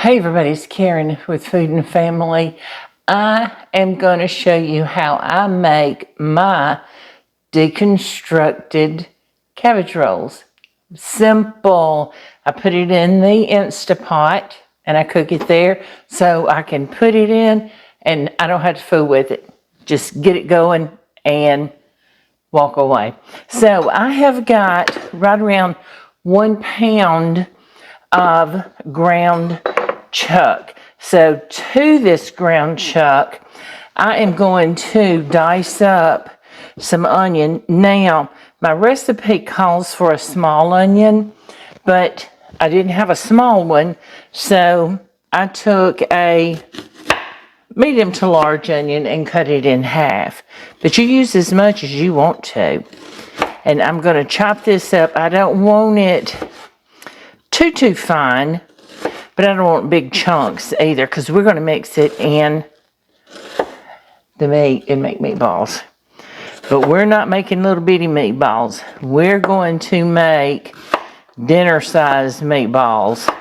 Hey everybody, it's Karen with Food and Family. I am going to show you how I make my deconstructed cabbage rolls. Simple. I put it in the Instapot and I cook it there so I can put it in and I don't have to fool with it. Just get it going and walk away. So I have got right around 1 pound of ground chuck. So to this ground chuck, I am going to dice up some onion. Now, my recipe calls for a small onion, but I didn't have a small one, so I took a medium to large onion and cut it in half. But you use as much as you want to. And I'm going to chop this up. I don't want it too fine, but I don't want big chunks either because we're going to mix it in the meat and make meatballs. But we're not making little bitty meatballs. We're going to make dinner size meatballs.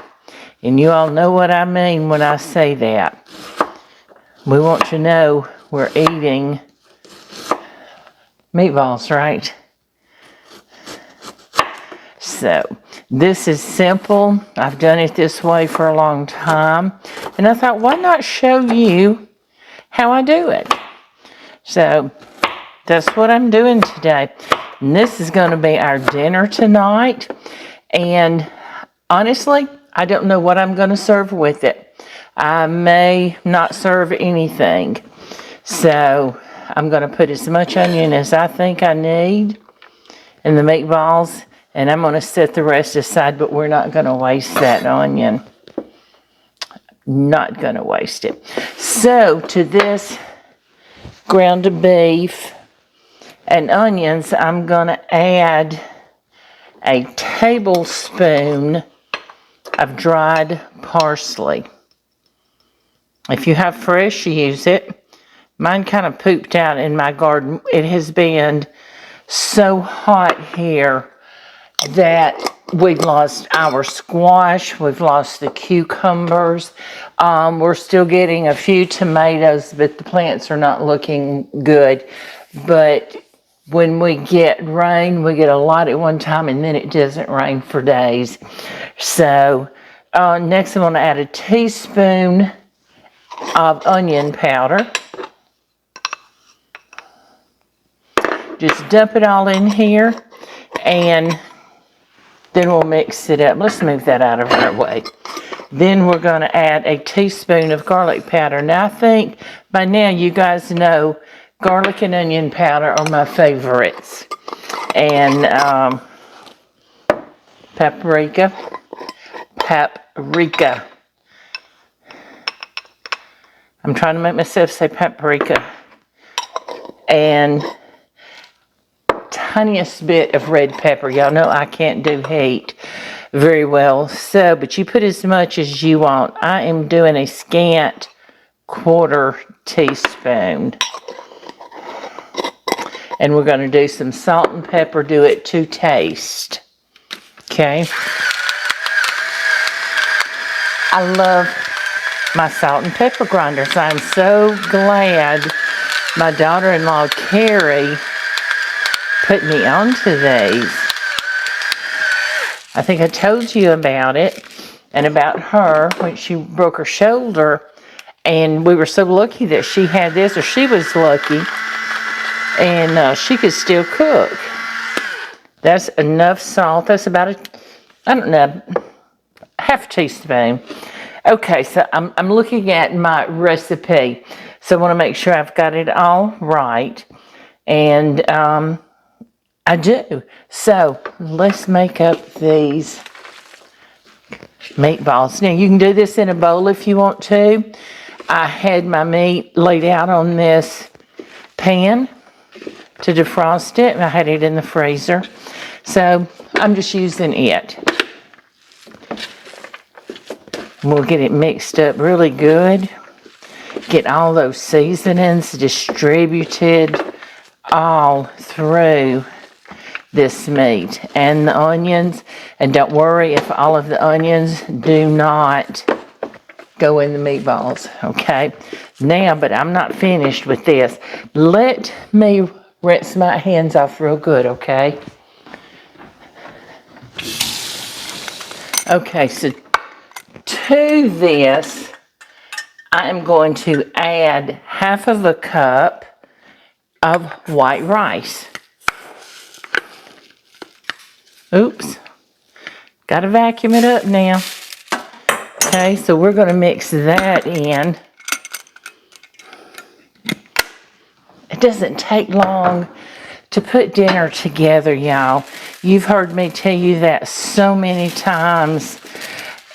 And you all know what I mean when I say that. We want to know we're eating meatballs, right? So this is simple. I've done it this way for a long time. And I thought, why not show you how I do it? So that's what I'm doing today. And this is going to be our dinner tonight. And honestly, I don't know what I'm going to serve with it. I may not serve anything. So I'm going to put as much onion as I think I need in the meatballs. And I'm going to set the rest aside, but we're not going to waste that onion. Not going to waste it. So to this ground beef and onions, I'm going to add a tablespoon of dried parsley. If you have fresh, use it. Mine kind of pooped out in my garden. It has been so hot here that we've lost our squash, we've lost the cucumbers. We're still getting a few tomatoes, but the plants are not looking good. But when we get rain, we get a lot at one time, and then it doesn't rain for days. So next I'm going to add a teaspoon of onion powder. Just dump it all in here, and then we'll mix it up. Let's move that out of our way. Then we're going to add a teaspoon of garlic powder. Now, I think by now you guys know garlic and onion powder are my favorites. And paprika. I'm trying to make myself say paprika. And tiniest bit of red pepper. Y'all know I can't do heat very well, so but you put as much as you want. I am doing a scant quarter teaspoon. And we're going to do some salt and pepper. Do it to taste. Okay. I love my salt and pepper grinders. I'm so glad my daughter-in-law Carrie put me onto these. I think I told you about it and about her when she broke her shoulder, and we were so lucky that she had this, or she was lucky, and she could still cook. That's enough salt. That's about half a teaspoon. Okay, so I'm looking at my recipe, so I want to make sure I've got it all right, and I do. So let's make up these meatballs. Now you can do this in a bowl if you want to. I had my meat laid out on this pan to defrost it. I had it in the freezer. So I'm just using it. We'll get it mixed up really good. Get all those seasonings distributed all through this meat and the onions. And don't worry if all of the onions do not go in the meatballs, okay? Now, but I'm not finished with this. Let me rinse my hands off real good, okay? Okay, so to this, I'm going to add half of a cup of white rice. Oops. Got to vacuum it up now. Okay, so we're going to mix that in. It doesn't take long to put dinner together, y'all. You've heard me tell you that so many times.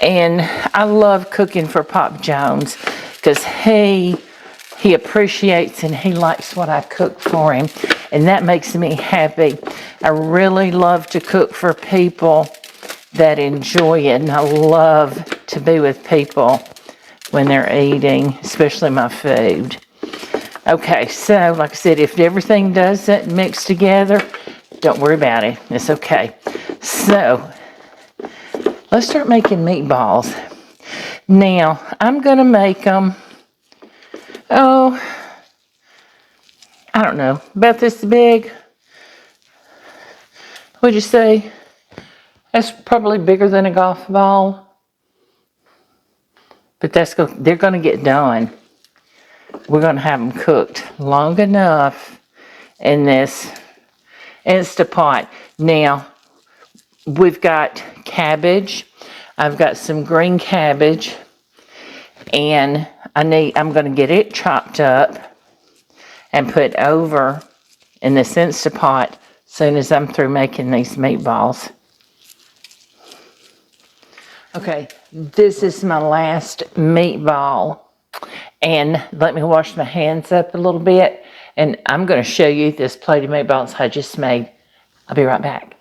And I love cooking for Pop Jones because he appreciates and he likes what I cook for him. And that makes me happy. I really love to cook for people that enjoy it. And I love to be with people when they're eating, especially my food. Okay, so like I said, if everything doesn't mix together, don't worry about it. It's okay. So, let's start making meatballs. Now, I'm going to make them, I don't know, about this big. What'd you say? That's probably bigger than a golf ball. But they're going to get done. We're going to have them cooked long enough in this Instapot. Now, we've got cabbage. I've got some green cabbage. And I'm going to get it chopped up and put over in this Instapot as soon as I'm through making these meatballs. Okay, this is my last meatball. And let me wash my hands up a little bit. And I'm going to show you this plate of meatballs I just made. I'll be right back.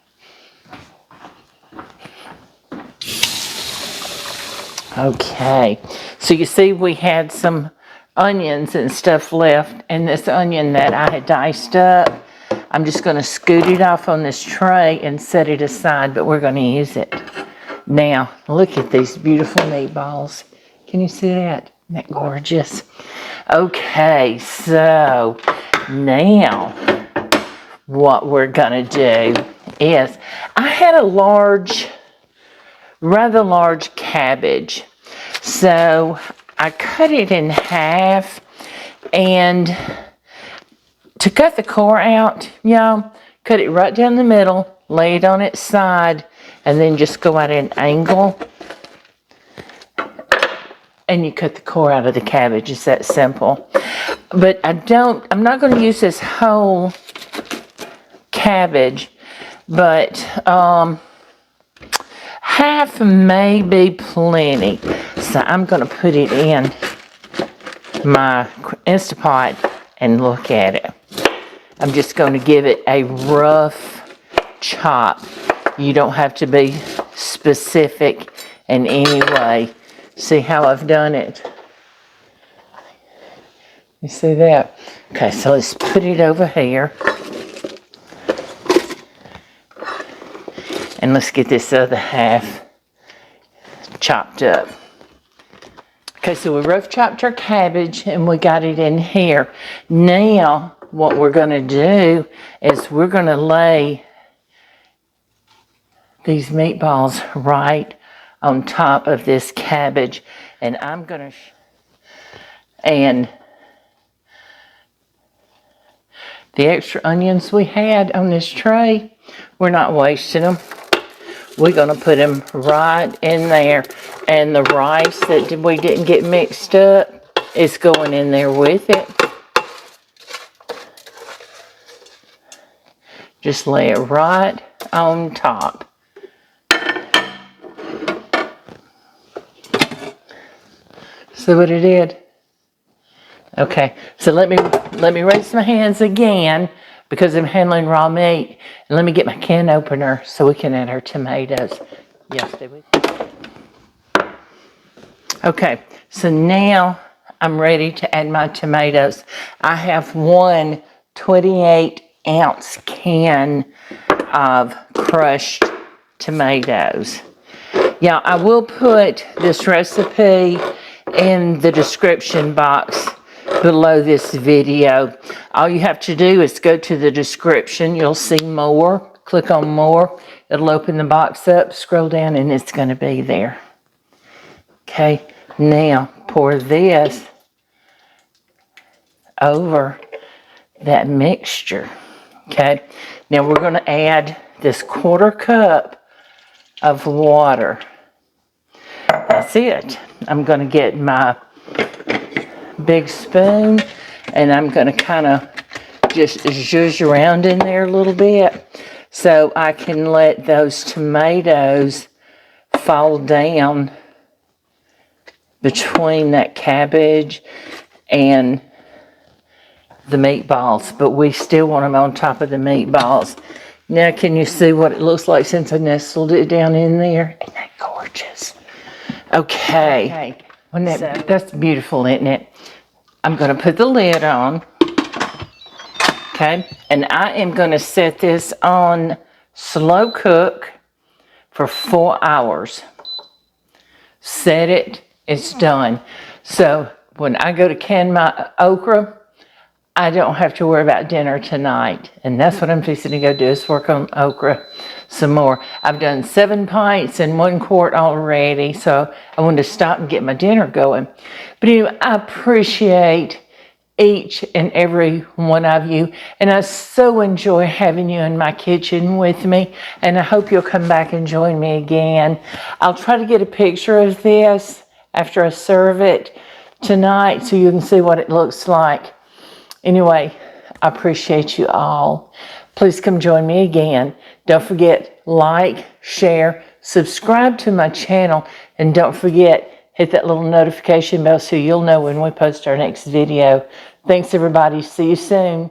Okay, so you see we had some onions and stuff left. And this onion that I had diced up, I'm just going to scoot it off on this tray and set it aside. But we're going to use it. Now, look at these beautiful meatballs. Can you see that? Isn't that gorgeous? Okay, so now what we're gonna do is, I had a rather large cabbage. So I cut it in half, and to cut the core out, cut it right down the middle, lay it on its side, and then just go at an angle. And you cut the core out of the cabbage. It's that simple. But I'm not going to use this whole cabbage, but half may be plenty. So I'm going to put it in my Instapot and look at it. I'm just going to give it a rough chop. You don't have to be specific in any way. See how I've done it? You see that? Okay, so let's put it over here. And let's get this other half chopped up. Okay, so we rough chopped our cabbage and we got it in here. Now, what we're going to do is we're going to lay these meatballs right on top of this cabbage, and I'm gonna and the extra onions we had on this tray, we're not wasting them. We're gonna put them right in there, and the rice that we didn't get mixed up is going in there with it. Just lay it right on top. See what it did? Okay, so let me raise my hands again because I'm handling raw meat. And let me get my can opener so we can add our tomatoes. Yeah, stay with me. Okay, so now I'm ready to add my tomatoes. I have one 28-ounce can of crushed tomatoes. Yeah, I will put this recipe in the description box below this video. All you have to do is go to the description. You'll see more. Click on more. It'll open the box up, scroll down, and it's going to be there. Okay, now pour this over that mixture. Okay, now we're going to add this 1/4 cup of water. That's it. I'm going to get my big spoon and I'm going to kind of just zhuzh around in there a little bit so I can let those tomatoes fall down between that cabbage and the meatballs, but we still want them on top of the meatballs. Now can you see what it looks like since I nestled it down in there? Isn't that gorgeous? Okay. That's beautiful, isn't it? I'm going to put the lid on. Okay, and I am going to set this on slow cook for 4 hours. Set it, it's done. So when I go to can my okra, I don't have to worry about dinner tonight. And that's what I'm fixing to go do, is work on okra some more. I've done 7 pints and 1 quart already, so I wanted to stop and get my dinner going. But anyway, I appreciate each and every one of you, and I so enjoy having you in my kitchen with me, and I hope you'll come back and join me again. I'll try to get a picture of this after I serve it tonight so you can see what it looks like. Anyway, I appreciate you all. Please come join me again. Don't forget, like, share, subscribe to my channel, and don't forget, hit that little notification bell so you'll know when we post our next video. Thanks, everybody. See you soon.